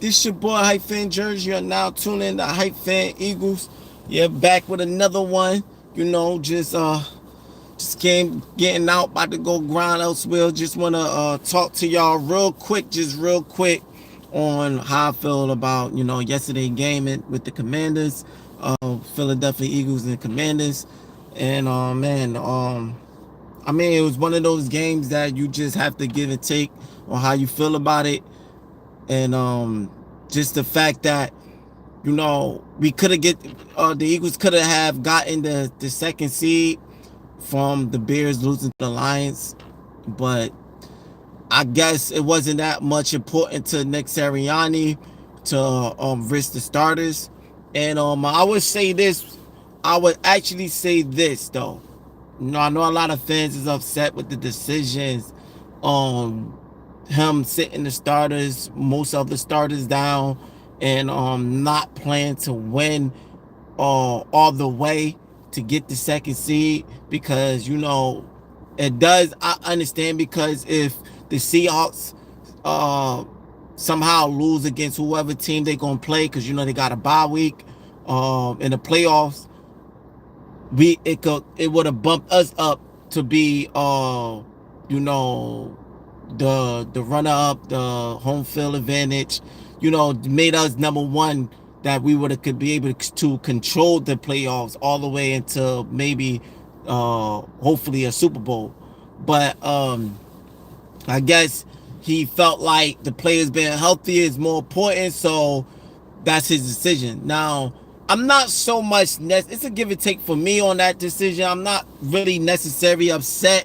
This your boy Hype Fan Jersey. You're now tuning in to Hype Fan Eagles. Yeah, back with another one. Just came getting out, about to go grind elsewhere. Just wanna talk to y'all real quick, on how I feel about yesterday game with the Commanders, Philadelphia Eagles and Commanders, and I mean it was one of those games that you just have to give and take on how you feel about it, and just the fact that we could have get the Eagles could have gotten the second seed from the Bears losing to the Lions, but I guess it wasn't that much important to Nick Sirianni to risk the starters. And I would say this. I would actually say this though. I know a lot of fans is upset with the decisions. Him sitting the starters, most of the starters down, and not playing to win all the way to get the second seed, because it does. I understand, because if the Seahawks somehow lose against whoever team they're gonna play, because they got a bye week in the playoffs, it would have bumped us up to be you know the runner up, the home field advantage, made us number one, that we would have could be able to control the playoffs all the way into maybe hopefully a Super Bowl. But I guess he felt like the players being healthy is more important, so that's his decision. Now, I'm not so much, it's a give and take for me on that decision. I'm not really necessarily upset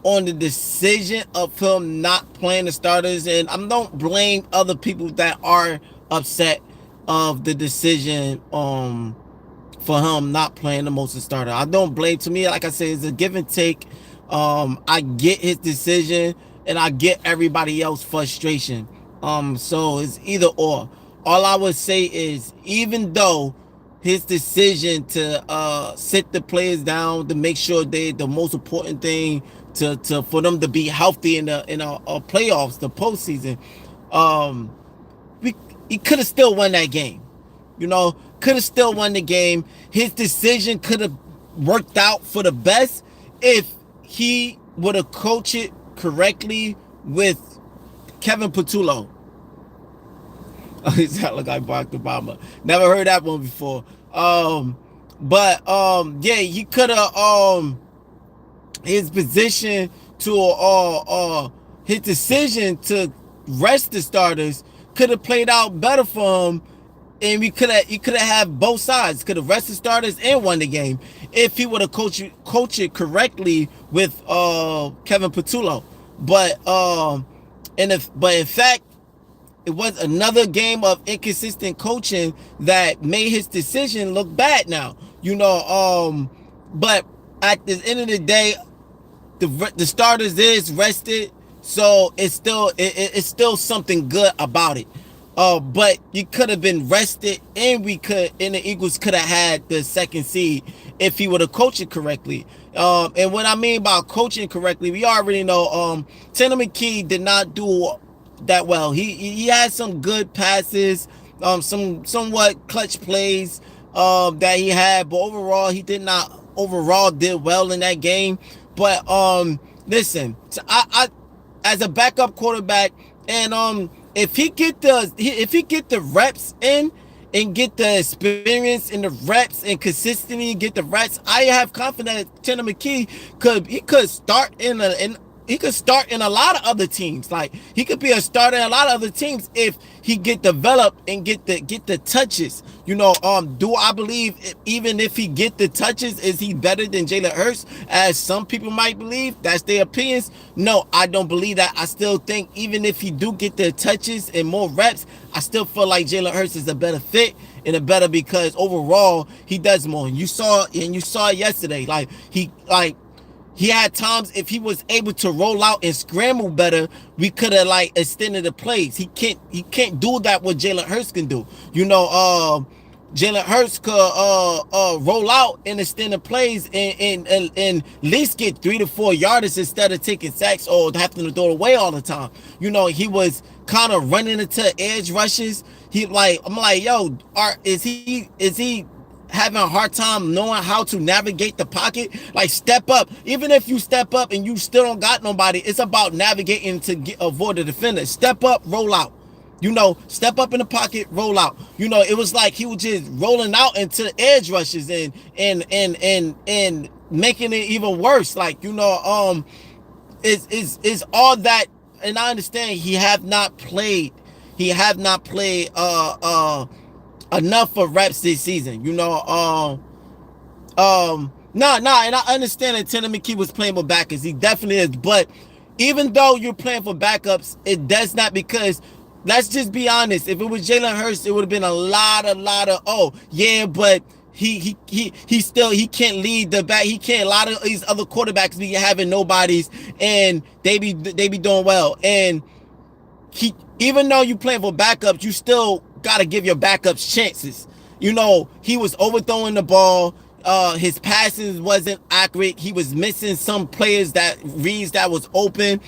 on the decision of him not playing the starters, and I don't blame other people that are upset of the decision for him not playing the most of the starter. I don't blame. To me, like I said, it's a give and take. I get his decision, and I get everybody else frustration. So it's either or. All I would say is, even though his decision to sit the players down, to make sure the most important thing, to for them to be healthy in the playoffs, the postseason, um, he could have still won that game. Could have still won the game. His decision could have worked out for the best if he would have coached it correctly with Kevin Patullo. He sound like Barack Obama. Never heard that one before. But yeah, he could have his position to his decision to rest the starters could have played out better for him, and he could have had both sides. Could have rested starters and won the game if he would have coached it correctly with Kevin Patullo. But in fact, it was another game of inconsistent coaching that made his decision look bad now. But at the end of the day, the starters is rested, so it's still something good about it. But you could have been rested, and the Eagles could have had the second seed if he would have coached it correctly. And what I mean by coaching correctly, we already know Tanner McKee did not do that well. He had some good passes, some somewhat clutch plays that he had, but overall he did not did well in that game. But listen, so I as a backup quarterback, and if he get the reps in, and get the experience and the reps and consistency, get the reps, I have confidence that Tanner McKee could start he could start in a lot of other teams. Like, he could be a starter in a lot of other teams if he get developed and get the touches. Do I believe even if he get the touches, is he better than Jalen Hurts, as some people might believe? That's their opinions. No, I don't believe that. I still think even if he do get the touches and more reps, I still feel like Jalen Hurts is a better fit, and a better, because overall he does more. You saw it yesterday. He had times, if he was able to roll out and scramble better, we could have extended the plays. He can't do that what Jalen Hurts can do. Jalen Hurts could roll out and extend the plays, and at least get 3 to 4 yards instead of taking sacks or having to throw it away all the time. He was kind of running into edge rushes. I'm like, yo, is he having a hard time knowing how to navigate the pocket? Like, step up. Even if you step up and you still don't got nobody, it's about navigating to avoid the defender. Step up, roll out. Step up in the pocket, roll out. It was like he was just rolling out into edge rushes and making it even worse. Like, is all that. And I understand he have not played. He have not played enough for reps this season. And I understand that Tanner McKee was playing with backups. He definitely is. But even though you're playing for backups, it does not, because let's just be honest. If it was Jalen Hurts, it would have been a lot of oh yeah, but he can't lead the back. He can't. A lot of these other quarterbacks be having nobodies, and they be doing well. And even though you playing for backups, you still gotta give your backups chances. He was overthrowing the ball. His passes wasn't accurate. He was missing some players that reads that was open.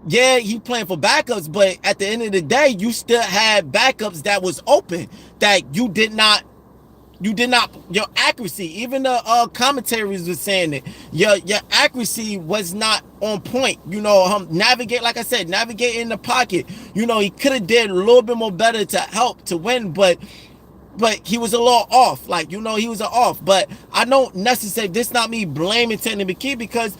Yeah, he playing for backups, but at the end of the day, you still had backups that was open that you did not. Your accuracy, even the commentaries was saying it. Your accuracy was not on point. Navigate, like I said, navigate in the pocket. He could have did a little bit more better to help to win, but he was a little off. Like, he was off. But I don't necessarily, this not me blaming Tanner McKee, because,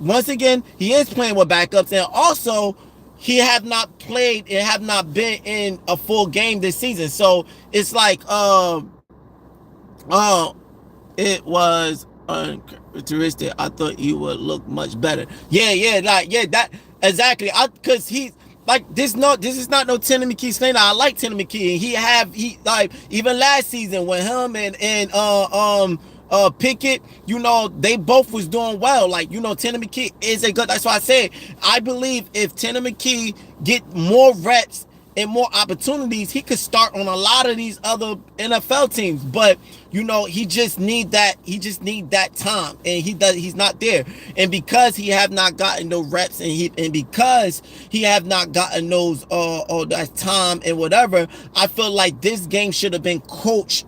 once again, he is playing with backups, and also he have not played and have not been in a full game this season. So it's like, it was uncharacteristic. I thought he would look much better. That exactly. Because he's like, this is not no Tanner McKee slander. I like Tanner McKee. He like, even last season when him and Pickett, they both was doing well. Like, Tanner McKee is a good. That's why I said I believe if Tanner McKee get more reps and more opportunities, he could start on a lot of these other NFL teams. But he just need that time, and he's not there. And because he have not gotten those reps, and because he have not gotten those that time and whatever, I feel like this game should have been coached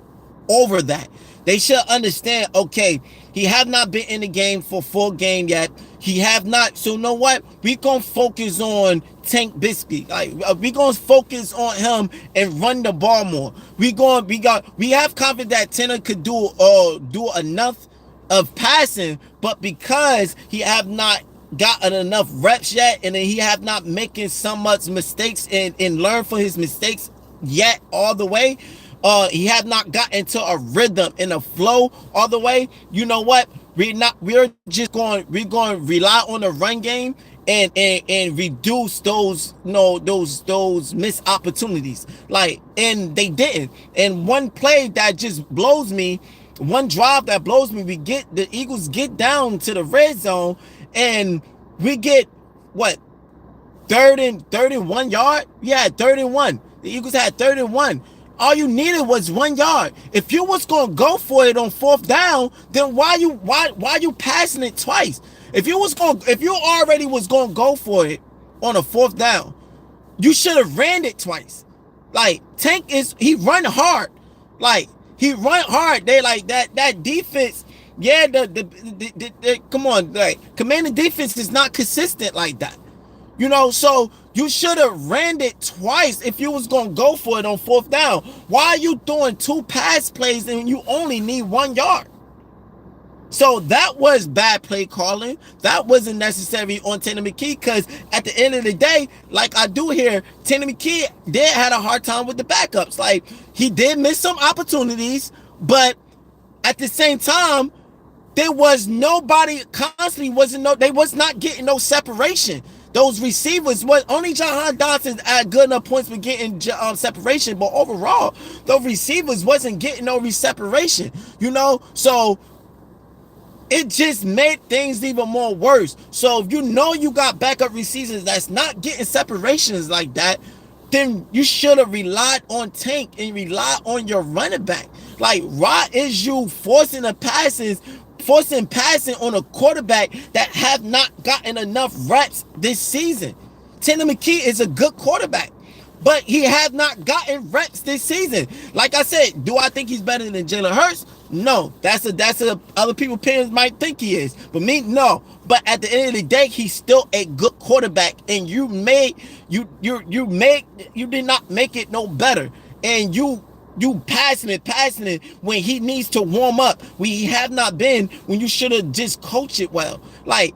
over that. They should understand, okay, he have not been in the game for full game yet. He have not. So, you know what? We gonna focus on Tank Bigsby. Like, we gonna focus on him and run the ball more. We have confidence that Tanner could do enough of passing, but because he have not gotten enough reps yet, and then he have not making so much mistakes and learn from his mistakes yet all the way. He have not gotten into a rhythm and a flow all the way. You know what? We're going to rely on the run game and reduce those missed opportunities. Like, and they didn't. And one play that just blows me, one drive that blows me, the Eagles get down to the red zone, and we get what, 31 yard? Yeah, 31. The Eagles had 31. All you needed was 1 yard. If you was gonna go for it on fourth down, then why you passing it twice? If you already was gonna go for it on a fourth down, you should have ran it twice. Like, Tank he run hard. Like, he run hard. They like that defense. Yeah, come on, like, commanding defense is not consistent like that. So you should have ran it twice if you was going to go for it on fourth down. Why are you doing 2 pass plays and you only need 1 yard? So that was bad play calling. That wasn't necessary on Tanner McKee, because at the end of the day, like I do here, Tanner McKee did had a hard time with the backups. Like, he did miss some opportunities, but at the same time, there was nobody constantly, they was not getting no separation. Those receivers was only Jahan Dotson at good enough points for getting separation, but overall, those receivers wasn't getting no separation. So it just made things even more worse. So if you got backup receivers that's not getting separations like that, then you should have relied on Tank and relied on your running back. Like, why is you forcing passing on a quarterback that have not gotten enough reps this season Tanner McKee is a good quarterback, but he has not gotten reps this season. Like I said, do I think he's better than Jalen Hurts? No, that's a other people's opinions might think he is, but me, no. But at the end of the day, he's still a good quarterback, and you did not make it no better, and you passing it when he needs to warm up. We have not been when you should have just coached it well. Like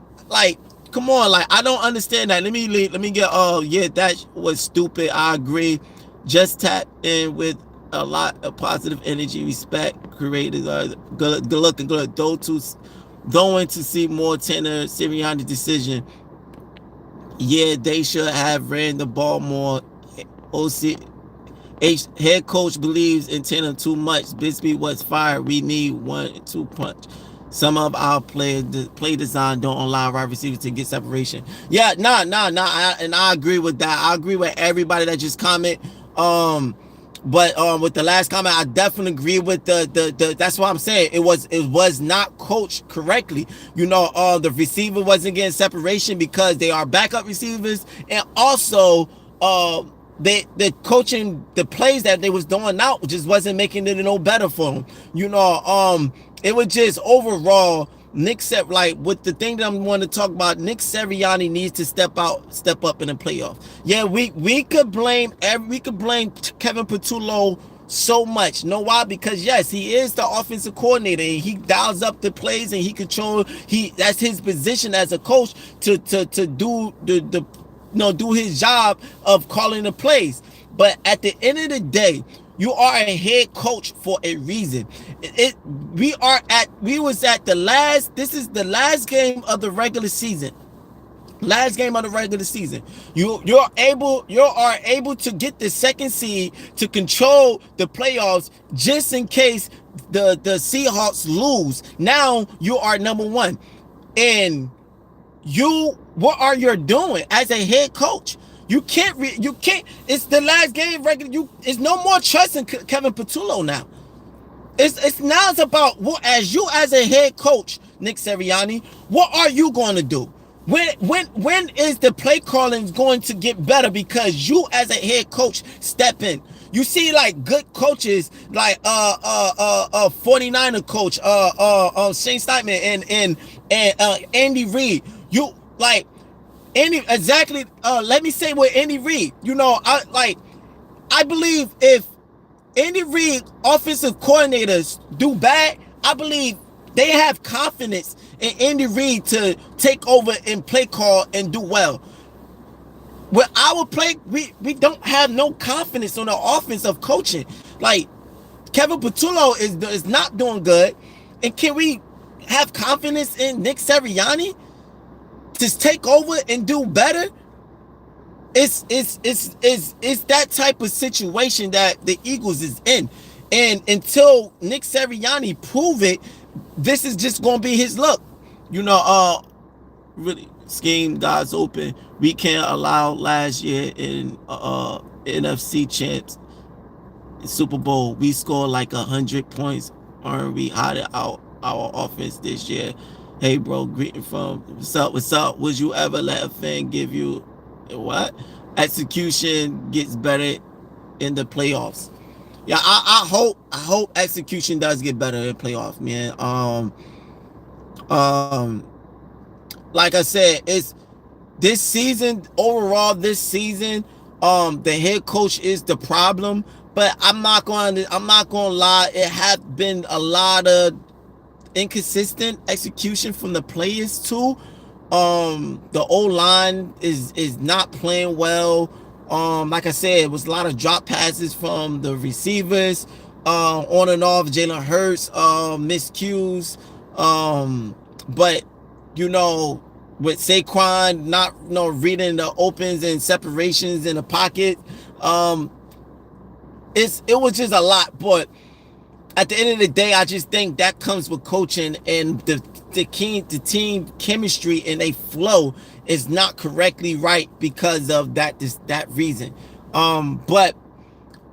come on, like I don't understand that. Let me get yeah, that was stupid. I agree. Just tap in with a lot of positive energy, respect, creators are good looking good. Going to see more Tanner Sirianni decision. Yeah, they should have ran the ball more. OC head coach believes in Tanner too much. Bisbee was fired. We need 1-2 punch. Some of our play design don't allow wide receivers to get separation. Yeah, and I agree with that. I agree with everybody that just comment. But with the last comment, I definitely agree with the that's what I'm saying. It was not coached correctly. The receiver wasn't getting separation because they are backup receivers, and also the coaching, the plays that they was doing out just wasn't making it no better for them. It was just overall Nick Ser like with the thing that I'm want to talk about. Nick Sirianni needs to step up in the playoff. Yeah, we could blame Kevin Patullo so much. Know why? Because yes, he is the offensive coordinator and he dials up the plays and he control. That's his position as a coach to do the do his job of calling the plays. But at the end of the day, you are a head coach for a reason. We was at the last. This is the last game of the regular season. Last game of the regular season. You are able to get the second seed to control the playoffs just in case the Seahawks lose. Now you are number one, and what are you doing as a head coach? You can't. It's the last game regular. It's no more trust in Kevin Patullo now. It's now it's about what as a head coach, Nick Sirianni. What are you going to do? When is the play calling going to get better because you as a head coach step in? You see like good coaches like 49er coach Shane Steichen and Andy Reid. You like let me say with Andy Reid. I believe if Andy Reid offensive coordinators do bad, I believe they have confidence in Andy Reid to take over and play call and do well. With our play, we don't have no confidence on the offense of coaching. Like Kevin Patullo is not doing good, and can we have confidence in Nick Sirianni to take over and do better? It's that type of situation that the Eagles is in, and until Nick Sirianni prove it, this is just gonna be his luck. Really scheme God's open. We can't allow last year in NFC champs Super Bowl. We scored like 100 points. Aren't we hiding out our offense this year? Hey bro, greeting from what's up? Would you ever let a fan give you what? Execution gets better in the playoffs. Yeah, I hope execution does get better in playoffs, man. Like I said, it's this season overall. This season, the head coach is the problem. But I'm not going to lie. It has been a lot of inconsistent execution from the players too. The O-line is not playing well. Like I said, it was a lot of drop passes from the receivers, on and off. Jalen Hurts, miscues. But with Saquon not reading the opens and separations in the pocket, it was just a lot. But at the end of the day, I just think that comes with coaching and the team chemistry and a flow is not correctly right because of that reason. But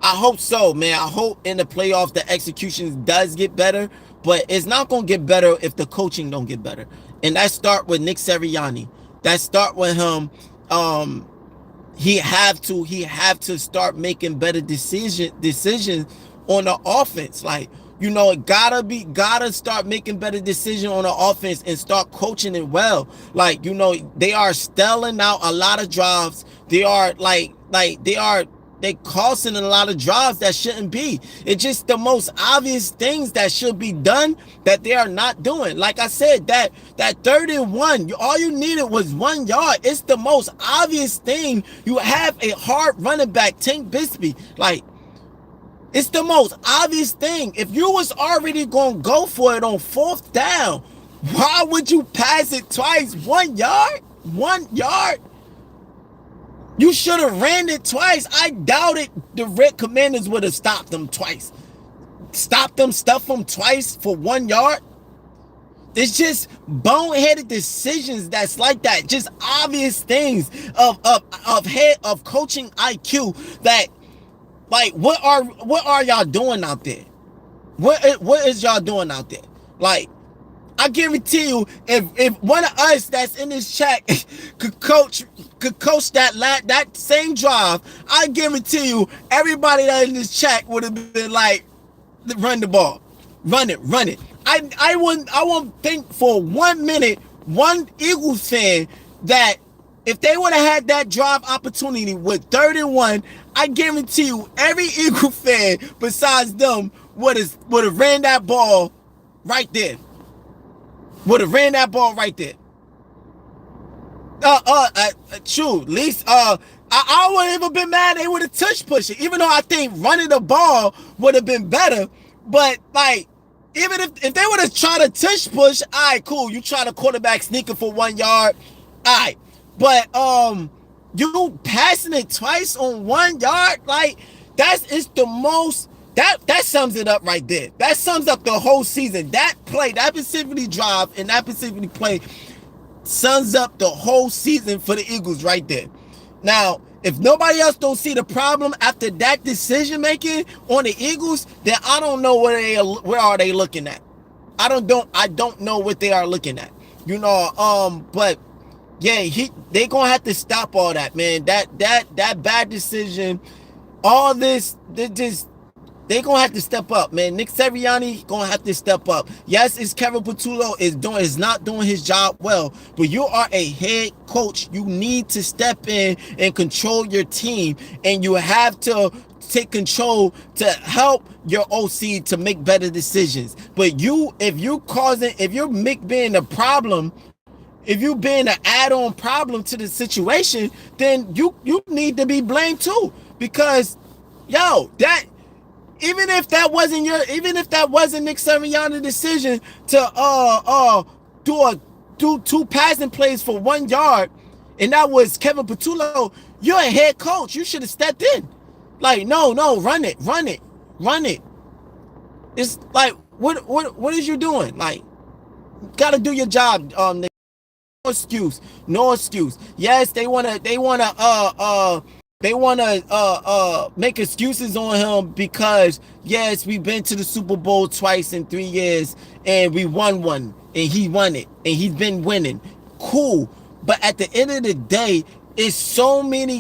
I hope so, man. I hope in the playoffs the execution does get better, but it's not going to get better if the coaching don't get better. And that start with Nick Sirianni. That start with him he have to start making better decisions on the offense. Like, gotta start making better decisions on the offense and start coaching it well. Like, they are stalling out a lot of drives. They are they costing a lot of drives that shouldn't be. It's just the most obvious things that should be done that they are not doing. Like I said, that 3rd and 1, all you needed was 1 yard. It's the most obvious thing. You have a hard running back, Tank Bigsby. Like, it's the most obvious thing. If you was already gonna go for it on 4th down, why would you pass it twice? 1 yard? 1 yard? You should have ran it twice. I doubted the Red Commanders would have stopped them twice. Stuff them twice for 1 yard. It's just boneheaded decisions that's like that. Just obvious things of coaching IQ that, like, what are y'all doing out there? What is y'all doing out there? Like, I guarantee you, if one of us that's in this chat could coach that same drive, I guarantee you everybody that in this chat would have been like, run the ball, run it. I won't think for 1 minute one Eagles fan that if they would have had that drive opportunity with 3rd and 1, I guarantee you every Eagle fan besides them would have ran that ball right there. Would have ran that ball right there. True. At least, I wouldn't even been mad. They would have touch pushed it, even though I think running the ball would have been better. But, like, even if they would have tried to touch push, all right, cool. You try to quarterback sneaking for 1 yard, all right. But you passing it twice on 1 yard, like, it's the most. That sums it up right there. That sums up the whole season. That play, that specifically drive, and that specifically play sums up the whole season for the Eagles right there. Now, if nobody else don't see the problem after that decision making on the Eagles, then I don't know where are they looking at. I don't know what they are looking at. But yeah, they gonna have to stop all that, man. That bad decision, all this, they gonna have to step up, man. Nick Sirianni gonna have to step up. Yes, it's Kevin Patullo is not doing his job well, but you are a head coach. You need to step in and control your team, and you have to take control to help your OC to make better decisions. But if you're being a problem, if you being an add-on problem to the situation, then you need to be blamed too, because even if that wasn't Nick Sirianni's decision to do 2 passing plays for 1 yard, and that was Kevin Patullo, you're a head coach. You should have stepped in. Like, no, run it. It's like, what is you doing? Like, gotta do your job, Nick. No excuse. Yes, they wanna make excuses on him because, yes, we've been to the Super Bowl twice in 3 years and we won one and he won it and he's been winning. Cool. But at the end of the day, it's so many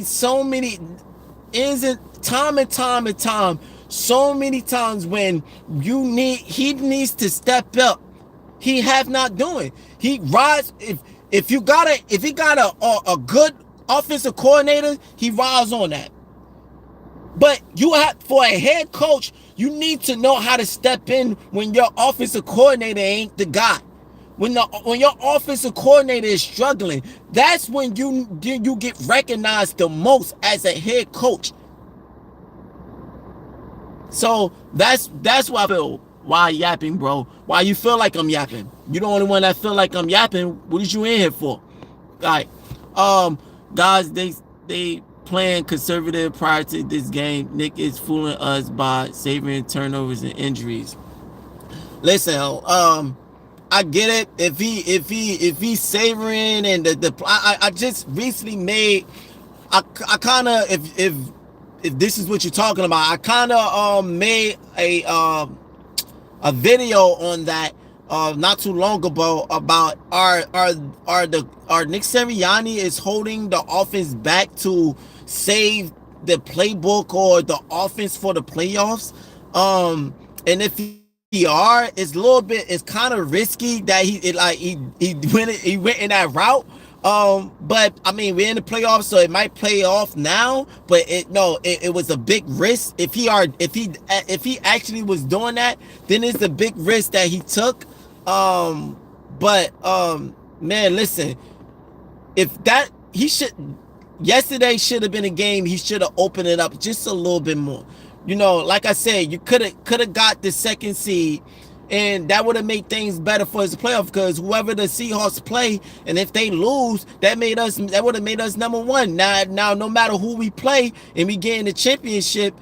ends and time, so many times when he needs to step up. He have not doing. He rides if he got a good offensive coordinator, he rides on that. But for a head coach, you need to know how to step in when your offensive coordinator ain't the guy. When your offensive coordinator is struggling, that's when you get recognized the most as a head coach. So that's why I feel. Why yapping, bro? Why you feel like I'm yapping? You the only one that feel like I'm yapping. What is you in here for? All right. Guys, they playing conservative prior to this game. Nick is fooling us by saving turnovers and injuries. Listen, I get it. If he's savoring and I just recently made, I kind of, if this is what you're talking about, I kind of made a video on that not too long ago about our Nick Sirianni is holding the offense back to save the playbook or the offense for the playoffs. And if he are, it's a little bit, it's kind of risky that he went in that route. But I mean, we're in the playoffs, so it might play off now. But it was a big risk. If he actually was doing that, then it's a big risk that he took. But man, listen, if that he should yesterday should have been a game he should have opened it up just a little bit more. Like I said, you could have got the second seed, and that would have made things better for his playoff, because whoever the Seahawks play, and if they lose, that would have made us number one. Now no matter who we play and we get in the championship,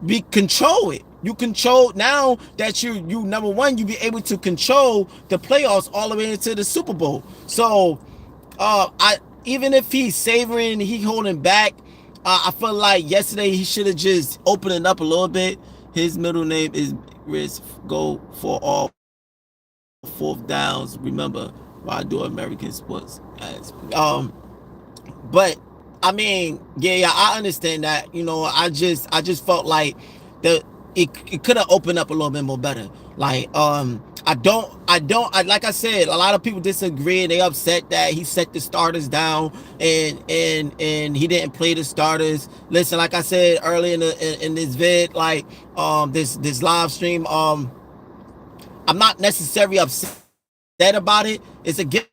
we control it. You control, now that you number one, you be able to control the playoffs all the way into the Super Bowl. So I even if he's savoring, he holding back, I feel like yesterday he should have just opened it up a little bit. His middle name is Risk. Go for all fourth downs. Remember, why I do American sports. But I mean, yeah, I understand that. I just felt like the it could have opened up a little bit more better. Like, like I said, a lot of people disagree. They upset that he set the starters down, and he didn't play the starters. Listen, like I said earlier in this vid, like this live stream, I'm not necessarily upset about it. It's a given.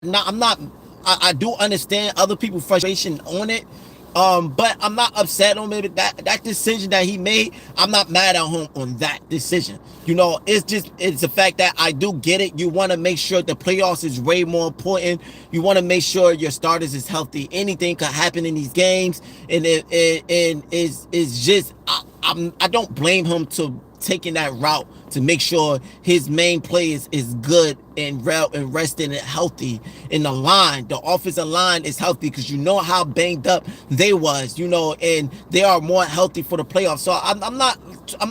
I do understand other people's frustration on it. But I'm not upset on maybe that decision that he made. I'm not mad at him on that decision. It's the fact that I do get it. You want to make sure the playoffs is way more important. You want to make sure your starters is healthy. Anything could happen in these games, and it's just I don't blame him to taking that route to make sure his main play is good and rested and healthy in the line. The offensive line is healthy, because you know how banged up they was, and they are more healthy for the playoffs. So I'm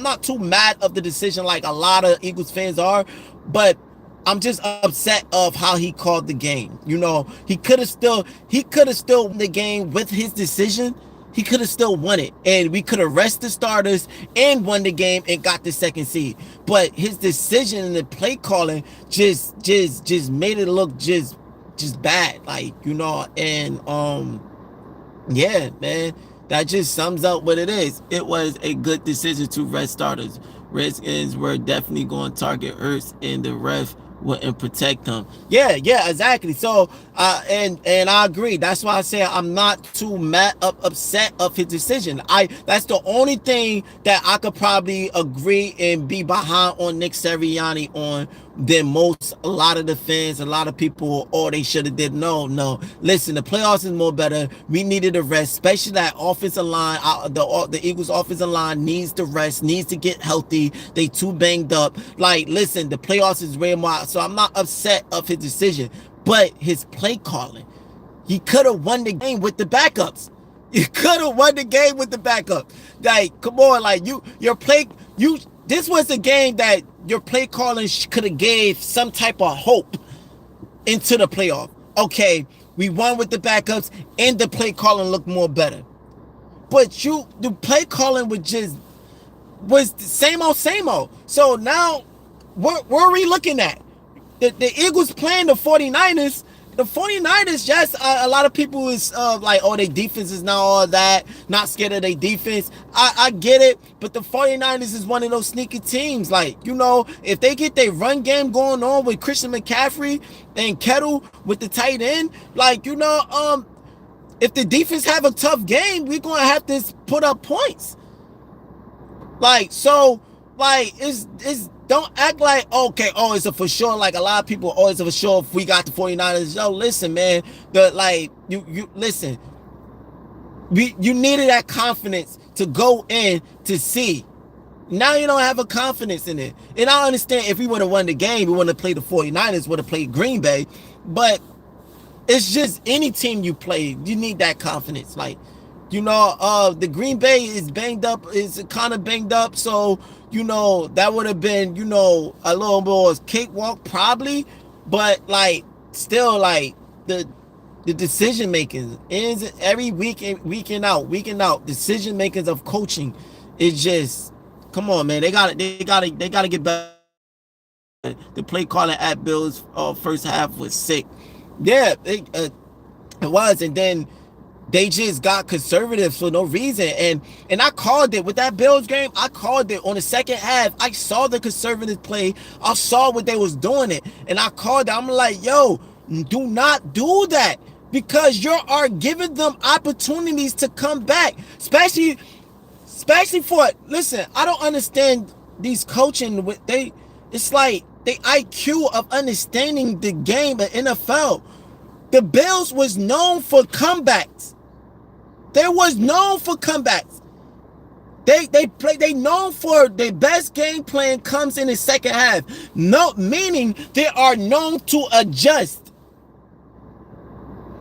not too mad of the decision like a lot of Eagles fans are, but I'm just upset of how he called the game. He could have still won the game with his decision. He could have still won it, and we could have rested the starters and won the game and got the second seed. But his decision and the play calling just made it look just bad, and yeah, man, that just sums up what it is. It was a good decision to rest starters. Redskins were definitely going to target Ertz, and the ref wouldn't protect him. Yeah, exactly. So and I agree. That's why I say I'm not too upset of his decision. That's the only thing that I could probably agree and be behind on Nick Sirianni on than a lot of the fans, a lot of people, they should have did. No. Listen, the playoffs is more better. We needed a rest, especially that offensive line. The Eagles offensive line needs to rest, needs to get healthy. They too banged up. Like, listen, the playoffs is way more. So I'm not upset of his decision, but his play calling. He could have won the game with the backups. Like, come on, like this was a game that your play calling could have gave some type of hope into the playoff. Okay, we won with the backups, and the play calling looked more better. But the play calling was the same old. So now, what are we looking at? The Eagles playing the 49ers. The 49ers, just a lot of people is like, their defense is not all that, not scared of their defense. I get it, but the 49ers is one of those sneaky teams. Like, if they get their run game going on with Christian McCaffrey and Kettle with the tight end, like, if the defense have a tough game, we're going to have to put up points. Like, so, like, it's don't act like, okay, it's a for sure. Like, a lot of people, it's a for sure if we got the 49ers. Yo, listen, man. You listen. You needed that confidence to go in to see. Now you don't have a confidence in it. And I understand if we would have won the game, we wouldn't have played the 49ers, would have played Green Bay. But it's just any team you play, you need that confidence. Like, the Green Bay is kind of banged up. So, that would have been, a little more cakewalk probably. But, like, still, like, the decision making is every week in out. Decision makings of coaching is just, come on, man. They gotta get better. The play calling at Bills first half was sick. Yeah, it was, and then they just got conservative for no reason. And I called it with that Bills game. I called it on the second half. I saw the conservative play. I saw what they was doing it, and I called it. I'm like, yo, do not do that, because you are giving them opportunities to come back, especially for, listen, I don't understand these coaching with they. It's like the IQ of understanding the game at NFL. The Bills was known for comebacks. They was known for comebacks. They known for their best game plan comes in the second half. No, meaning they are known to adjust.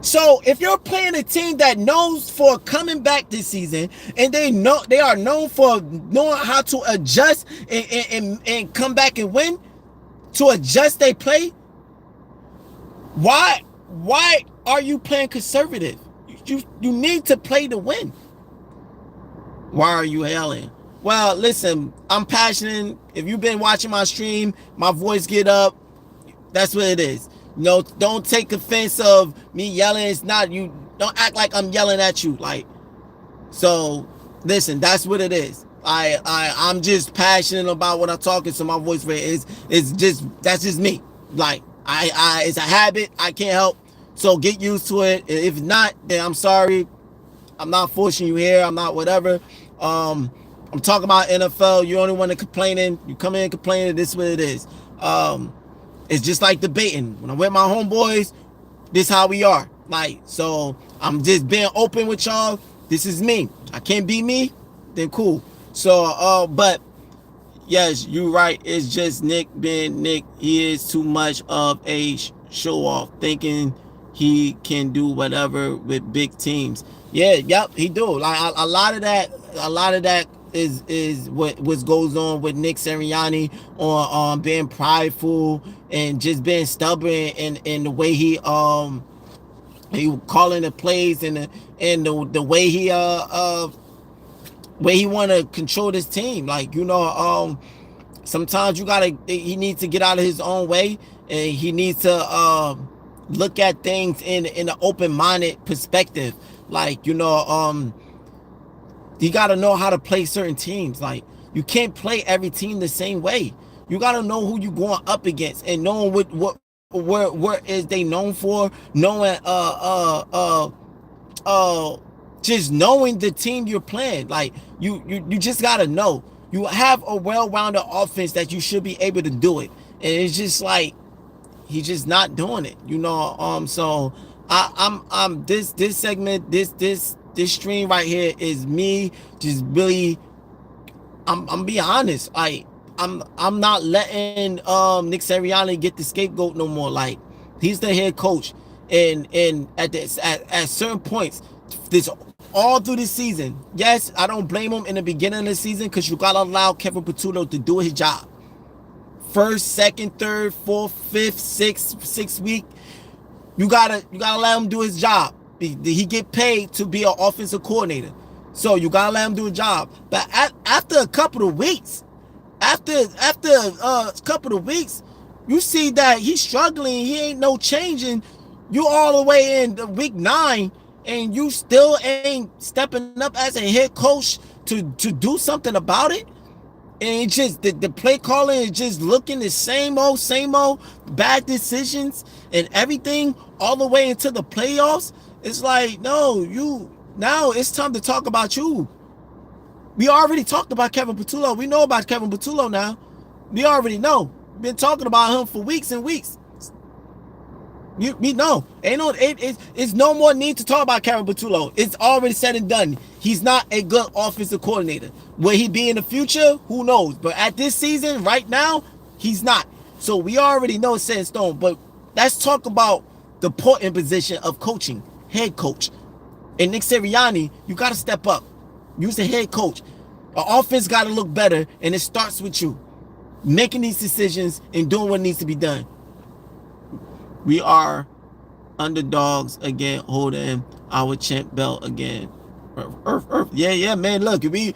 So if you're playing a team that knows for coming back this season, and they are known for knowing how to adjust and come back and win, to adjust they play, why are you playing conservative? You need to play to win. Why are you yelling? Well, listen, I'm passionate. If you've been watching my stream, my voice get up. That's what it is. Don't take offense of me yelling. It's not you. Don't act like I'm yelling at you. Like, so listen, that's what it is. I'm just passionate about what I'm talking, so my voice rate is just, that's just me. Like, it's a habit. I can't help. So get used to it. If not, then I'm sorry. I'm not forcing you here. I'm not whatever. I'm talking about NFL. You're the only one that complaining. You come in complaining. This is what it is. It's just like debating. When I'm with my homeboys, this how we are. Like, so I'm just being open with y'all. This is me. I can't be me, then cool. So, but yes, you're right. It's just Nick being Nick. He is too much of a show off, thinking he can do whatever with big teams. Yeah, yep, he do. Like a lot of that is what goes on with Nick Sirianni on being prideful and just being stubborn, and the way he calling the plays, and the way he want to control this team. Like, sometimes he needs to get out of his own way, and he needs to look at things in an open-minded perspective. Like, you got to know how to play certain teams. Like, you can't play every team the same way. You got to know who you're going up against, and knowing what is they known for, knowing just knowing the team you're playing. Like, you just got to know. You have a well-rounded offense that you should be able to do it. And it's just like, he's just not doing it, so I'm this segment, this stream right here is me just really, I'm being honest. Like, I'm not letting Nick Sirianni get the scapegoat no more. Like, he's the head coach, and at certain points, this all through the season, yes, I don't blame him in the beginning of the season, because you gotta allow Kevin Patullo to do his job. First, second, third, fourth, fifth, sixth week, you gotta let him do his job. He get paid to be an offensive coordinator, so you gotta let him do a job. But after a couple of weeks, you see that he's struggling. He ain't no changing. You all the way in week 9, and you still ain't stepping up as a head coach to do something about it. And it just, the play calling is just looking the same old, bad decisions and everything all the way into the playoffs. It's like, no, now it's time to talk about you. We already talked about Kevin Patullo. We know about Kevin Patullo now. We already know. We've been talking about him for weeks and weeks. We know. It's no more need to talk about Kevin Patullo. It's already said and done. He's not a good offensive coordinator. Will he be in the future? Who knows? But at this season, right now, he's not. So we already know it's set in stone. But let's talk about the important position of coaching, head coach. And Nick Sirianni, you got to step up. Use the head coach. The offense got to look better, and it starts with you making these decisions and doing what needs to be done. We are underdogs again, holding our champ belt again. Yeah, yeah, man. Look, if the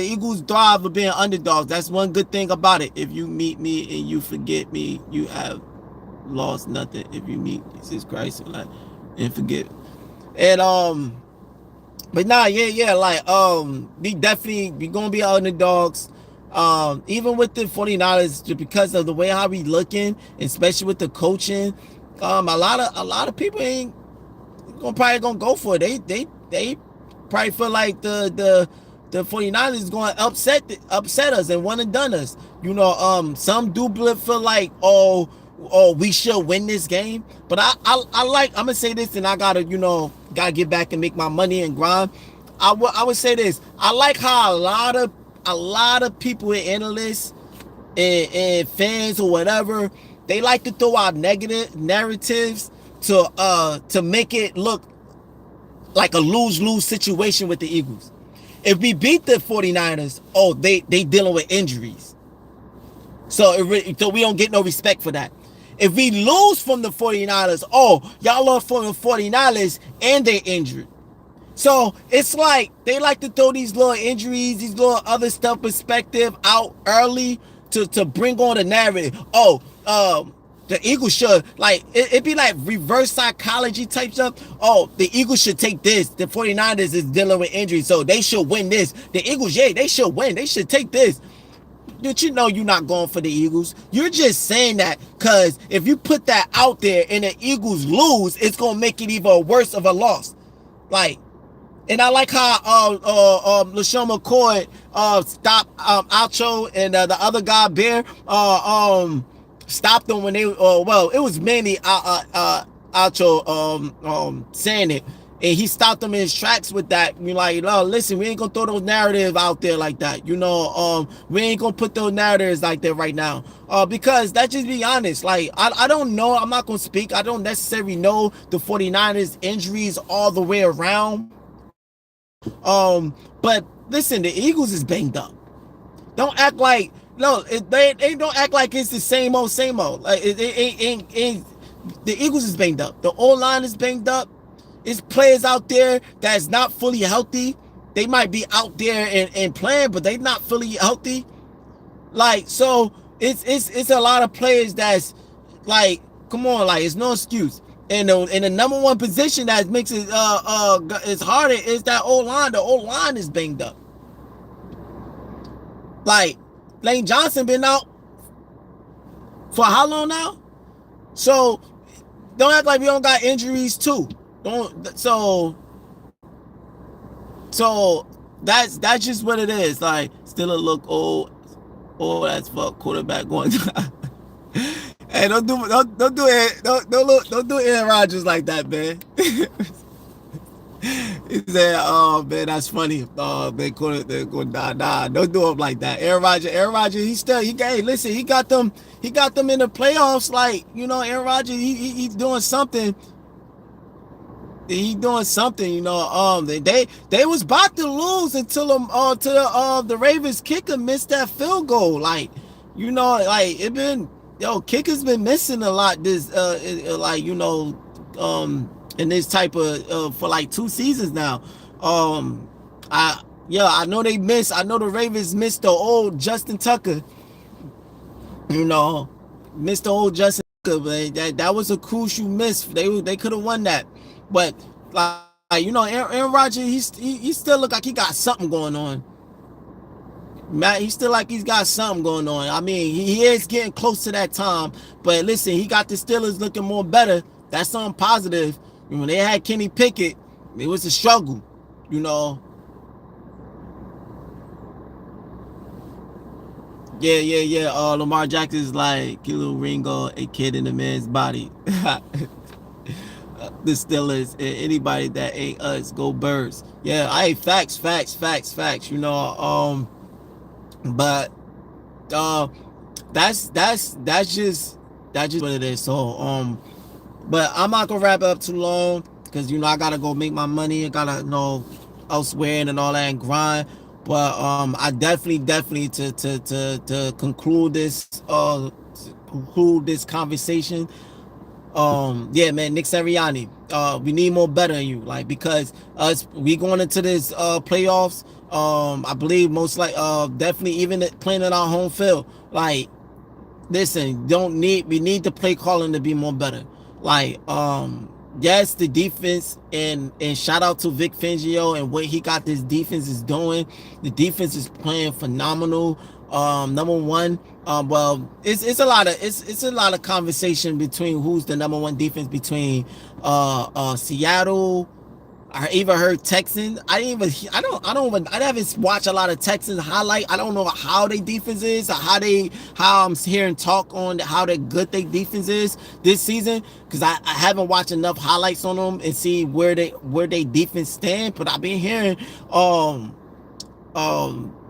Eagles thrive for being underdogs. That's one good thing about it. If you meet me and you forget me, you have lost nothing. If you meet Jesus Christ and forget. And but nah, yeah, yeah, like we gonna be underdogs. Even with the 49ers, just because of the way how we looking, especially with the coaching, a lot of people ain't probably gonna go for it. They probably feel like the 49ers is gonna upset us and one and done us. Some do feel like, we should win this game. But I like, I'm gonna say this, and I gotta get back and make my money and grind. I would say this. I like how a lot of people and analysts and fans or whatever, they like to throw out negative narratives to make it look like a lose-lose situation with the Eagles. If we beat the 49ers, they dealing with injuries. So we don't get no respect for that. If we lose from the 49ers, y'all lost from the 49ers and they injured. So it's like they like to throw these little injuries, these little other stuff perspective out early to bring on the narrative. The Eagles should, like, it'd be like reverse psychology type stuff. The Eagles should take this. The 49ers is dealing with injuries, so they should win this. The Eagles, yeah, they should win. They should take this. But you're not going for the Eagles. You're just saying that because if you put that out there and the Eagles lose, it's going to make it even worse of a loss. Like, and I like how LaShawn McCoy stopped Alcho and the other guy Bear stopped them when they it was mainly Alcho saying it, and he stopped them in his tracks with that. You're like, no, listen, we ain't gonna throw those narratives out there like that. We ain't gonna put those narratives like that right now. Because let's just be honest, like I don't know, I'm not gonna speak. I don't necessarily know the 49ers injuries all the way around. But listen, the Eagles is banged up. Don't act like they don't act like it's the same old same old. Like it ain't. The Eagles is banged up. The O-line is banged up. It's players out there that's not fully healthy. They might be out there and playing, but they not fully healthy. Like, so it's a lot of players that's like, come on, like, it's no excuse. And the number one position that makes it it's harder is that O-line. The O-line is banged up. Like, Lane Johnson been out for how long now? So don't act like we don't got injuries too. So that's just what it is. Like, still a look old as fuck quarterback going. Hey, don't do it. Don't do Aaron Rodgers like that, man. He said, "Oh man, that's funny. Oh man, nah, don't do him like that." Aaron Rodgers, listen, he got them in the playoffs. Like, Aaron Rodgers, he's doing something. He's doing something, they was about to lose until the Ravens kicker missed that field goal. Like, like it been, kickers been missing a lot this in this type of for like 2 seasons now. I know they miss. I know the Ravens missed the old Justin Tucker. Missed the old Justin Tucker, but that was a crucial miss. They could have won that, but Aaron Rodgers, he still look like he got something going on. Matt, he still like he's got something going on. I mean, he is getting close to that time, but listen, he got the Steelers looking more better. That's something positive. When they had Kenny Pickett, it was a struggle, Yeah. Lamar Jackson is like Kilo Ringo, a kid in a man's body. The Steelers, anybody that ain't us, go Birds. Yeah, facts. But that's just what it is. So but I'm not gonna wrap it up too long because I gotta go make my money. I gotta elsewhere and all that and grind. But I definitely to conclude this conversation. Yeah, man, Nick Sirianni. We need more better in you, like, because us we going into this playoffs. I believe most like definitely even playing in our home field. Like, listen, don't need we need the play calling to be more better. Like, yes, the defense, and shout out to Vic Fangio and what he got this defense is doing. The defense is playing phenomenal. Number one, well, it's a lot of it's a lot of conversation between who's the number one defense between Seattle. I even heard Texans. I haven't watched a lot of Texans highlight. I don't know how their defense is, or how I'm hearing talk on how they good their defense is this season, because I haven't watched enough highlights on them and see where they defense stand. But I've been hearing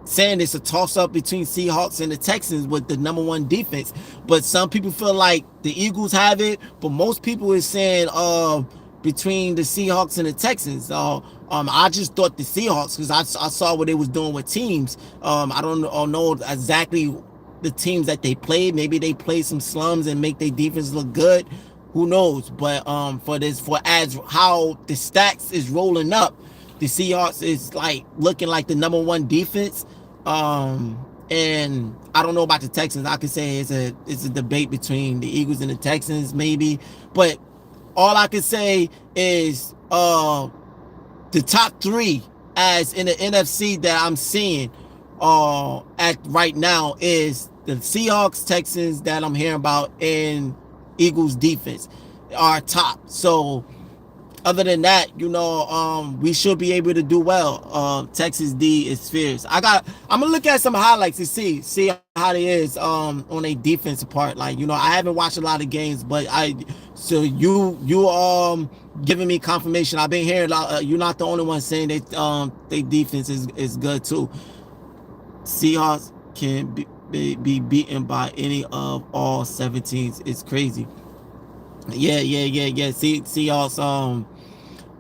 saying it's a toss up between Seahawks and the Texans with the number one defense. But some people feel like the Eagles have it, but most people is saying between the Seahawks and the Texans. I just thought the Seahawks, because I saw what they was doing with teams. I don't know exactly the teams that they played. Maybe they played some slums and make their defense look good. Who knows? But for as how the stats is rolling up, the Seahawks is like looking like the number one defense. And I don't know about the Texans. I could say it's a debate between the Eagles and the Texans, maybe. But all I can say is the top three as in the NFC that I'm seeing at right now is the Seahawks, Texans that I'm hearing about, and Eagles defense are top. So other than that, we should be able to do well. Texas D is fierce. I'm gonna look at some highlights to see how they is on a defensive part. Like, I haven't watched a lot of games, but so you giving me confirmation. I've been hearing you're not the only one saying they defense is good too. Seahawks can be beaten by any of all 17s. It's crazy. Yeah. Seahawks.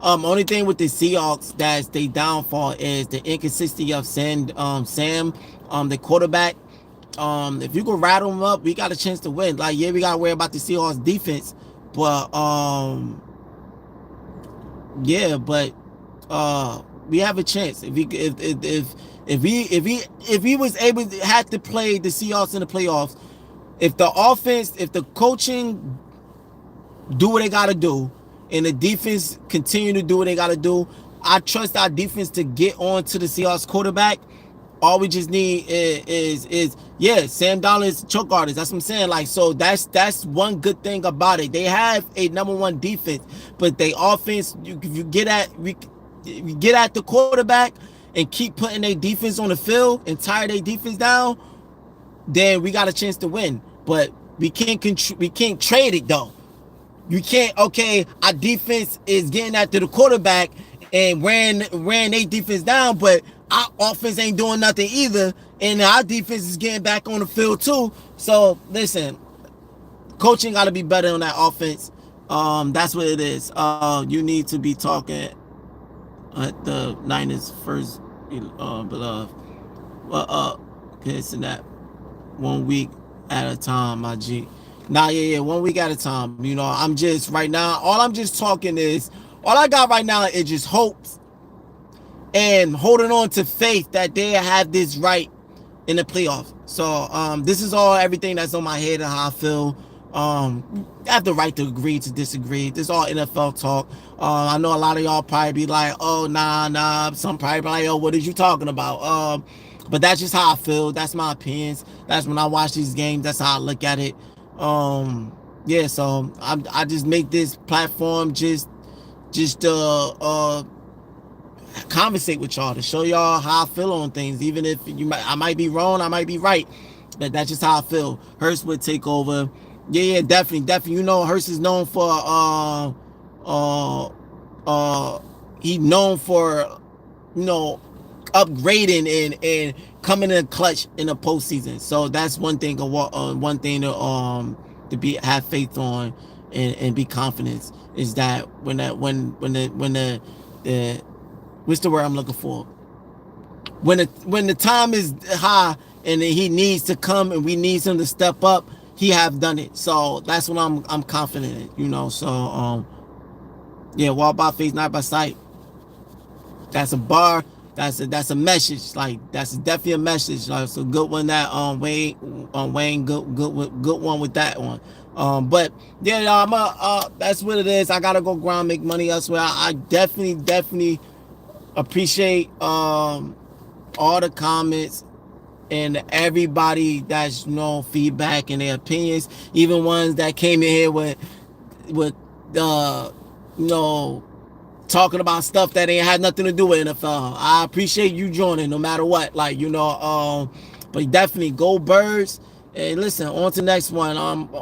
Only thing with the Seahawks that's they downfall is the inconsistency of Sam, the quarterback. If you can rattle them up, we got a chance to win. Like, yeah, we gotta worry about the Seahawks defense, but we have a chance if he was able to had to play the Seahawks in the playoffs. If the coaching do what they gotta do, and the defense continue to do what they gotta do, I trust our defense to get on to the Seahawks quarterback. All we just need is Sam Darnold's choke artist. That's what I'm saying. Like, so that's one good thing about it. They have a number one defense, but they offense, you get at the quarterback and keep putting their defense on the field and tire their defense down, then we got a chance to win. But we can't trade it though. You can't, okay, our defense is getting after the quarterback and ran their defense down, but our offense ain't doing nothing either, and our defense is getting back on the field too. So listen, coaching got to be better on that offense. That's what it is. You need to be talking at the Niners first, beloved. Okay, so that 1 week at a time, my G. Nah, yeah, 1 week at a time. I'm just right now. All I got right now is just hopes and holding on to faith that they have this right in the playoffs. So this is everything that's on my head and how I feel. I have the right to agree to disagree. This is all NFL talk. I know a lot of y'all probably be like, oh, nah. Some probably be like, oh, what are you talking about? But that's just how I feel. That's my opinions. That's when I watch these games. That's how I look at it. So I just make this platform just conversate with y'all to show y'all how I feel on things. Even if I might be wrong, I might be right, but that's just how I feel. Hurst would take over. Yeah, definitely. Hurst is known for he known for upgrading and coming in clutch in the postseason. So that's one thing to have faith on and be confident is that when the what's the word I'm looking for? When the time is high and he needs to come and we need him to step up, he have done it. So that's what I'm confident in, you know. So yeah, walk by faith, not by sight. That's a bar. That's a message. Like that's definitely a message. Like it's a good one that Wayne good one with that one. But yeah, y'all, that's what it is. I gotta go grind, make money elsewhere. I definitely appreciate all the comments and everybody that's feedback and their opinions, even ones that came in here with you know talking about stuff that ain't had nothing to do with NFL. I appreciate you joining no matter what. Like, but definitely go Birds. And listen, on to the next one.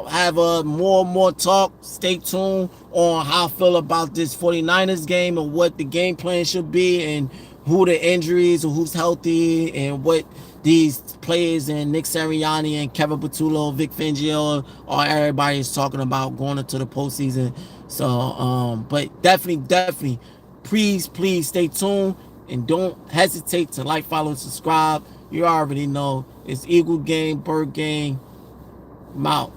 Have a more talk. Stay tuned on how I feel about this 49ers game and what the game plan should be and who the injuries or who's healthy and what these players and Nick Sirianni and Kevin Patullo, Vic Fangio, or everybody is talking about going into the postseason. So, but definitely, please stay tuned and don't hesitate to like, follow, and subscribe. You already know it's Eagle Gang, Bird Gang. I'm out.